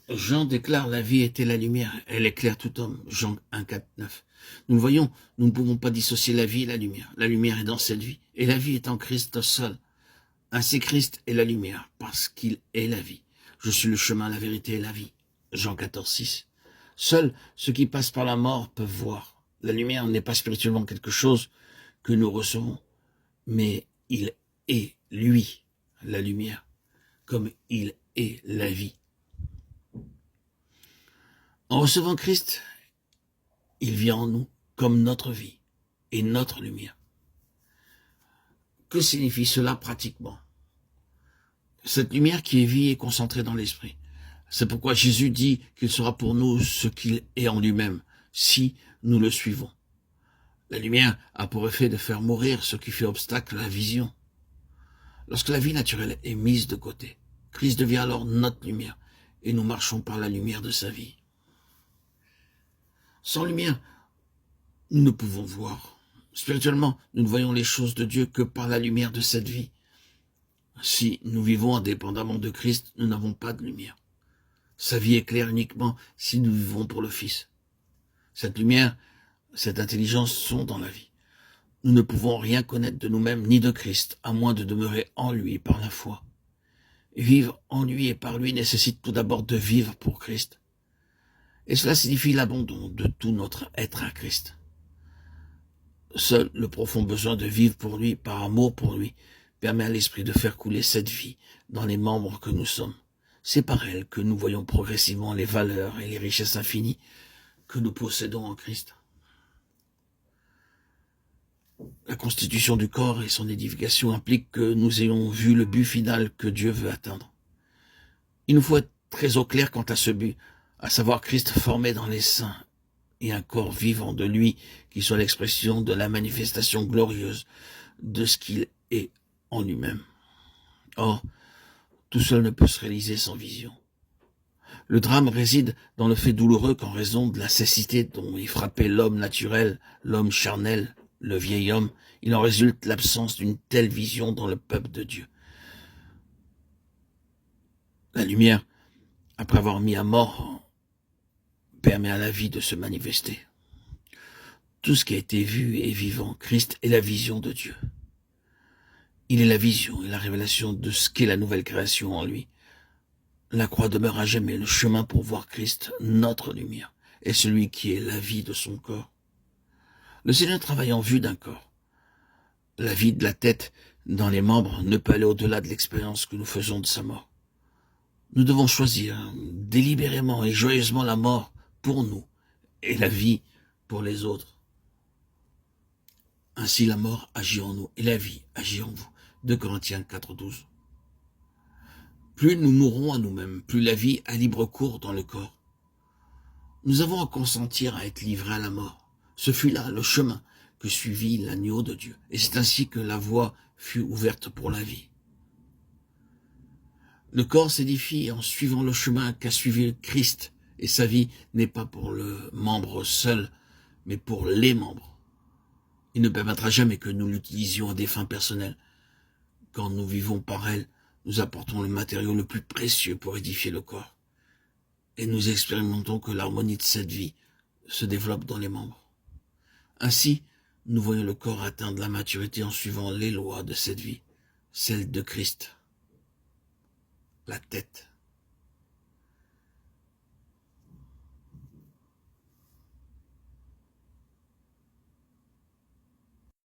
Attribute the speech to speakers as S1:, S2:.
S1: Jean déclare la vie était la lumière, elle éclaire tout homme. Jean 1, 4, 9. Nous le voyons, nous ne pouvons pas dissocier la vie et la lumière. La lumière est dans cette vie, et la vie est en Christ seul. Ainsi Christ est la lumière, parce qu'il est la vie. Je suis le chemin, la vérité et la vie. Jean 14, 6. Seuls ceux qui passent par la mort peuvent voir. La lumière n'est pas spirituellement quelque chose que nous recevons, mais il est, lui, la lumière, comme il est la vie. En recevant Christ, il vient en nous comme notre vie et notre lumière. Que signifie cela pratiquement? Cette lumière qui est vie est concentrée dans l'esprit. C'est pourquoi Jésus dit qu'il sera pour nous ce qu'il est en lui-même, si nous le suivons. La lumière a pour effet de faire mourir ce qui fait obstacle à la vision. Lorsque la vie naturelle est mise de côté, Christ devient alors notre lumière, et nous marchons par la lumière de sa vie. Sans lumière, nous ne pouvons voir. Spirituellement, nous ne voyons les choses de Dieu que par la lumière de cette vie. Si nous vivons indépendamment de Christ, nous n'avons pas de lumière. Sa vie est claire uniquement si nous vivons pour le Fils. Cette lumière, cette intelligence sont dans la vie. Nous ne pouvons rien connaître de nous-mêmes ni de Christ, à moins de demeurer en lui par la foi. Vivre en lui et par lui nécessite tout d'abord de vivre pour Christ. Et cela signifie l'abandon de tout notre être à Christ. Seul le profond besoin de vivre pour lui, par amour pour lui, permet à l'esprit de faire couler cette vie dans les membres que nous sommes. C'est par elle que nous voyons progressivement les valeurs et les richesses infinies que nous possédons en Christ. La constitution du corps et son édification impliquent que nous ayons vu le but final que Dieu veut atteindre. Il nous faut être très au clair quant à ce but, à savoir Christ formé dans les saints et un corps vivant de lui qui soit l'expression de la manifestation glorieuse de ce qu'il est en lui-même. Or, tout seul ne peut se réaliser sans vision. Le drame réside dans le fait douloureux qu'en raison de la cécité dont est frappé l'homme naturel, l'homme charnel, le vieil homme, il en résulte l'absence d'une telle vision dans le peuple de Dieu. La lumière, après avoir mis à mort, permet à la vie de se manifester. Tout ce qui a été vu est vivant. Christ est la vision de Dieu. Il est la vision et la révélation de ce qu'est la nouvelle création en lui. La croix demeure à jamais le chemin pour voir Christ, notre lumière, et celui qui est la vie de son corps. Le Seigneur travaille en vue d'un corps. La vie de la tête dans les membres ne peut aller au-delà de l'expérience que nous faisons de sa mort. Nous devons choisir délibérément et joyeusement la mort pour nous et la vie pour les autres. Ainsi la mort agit en nous et la vie agit en vous. 2 Corinthiens 4, 12. Plus nous mourrons à nous-mêmes, plus la vie a libre cours dans le corps. Nous avons à consentir à être livrés à la mort. Ce fut là le chemin que suivit l'agneau de Dieu. Et c'est ainsi que la voie fut ouverte pour la vie. Le corps s'édifie en suivant le chemin qu'a suivi Christ. Et sa vie n'est pas pour le membre seul, mais pour les membres. Il ne permettra jamais que nous l'utilisions à des fins personnelles. Quand nous vivons par elle, nous apportons le matériau le plus précieux pour édifier le corps. Et nous expérimentons que l'harmonie de cette vie se développe dans les membres. Ainsi, nous voyons le corps atteindre la maturité en suivant les lois de cette vie, celle de Christ, la tête.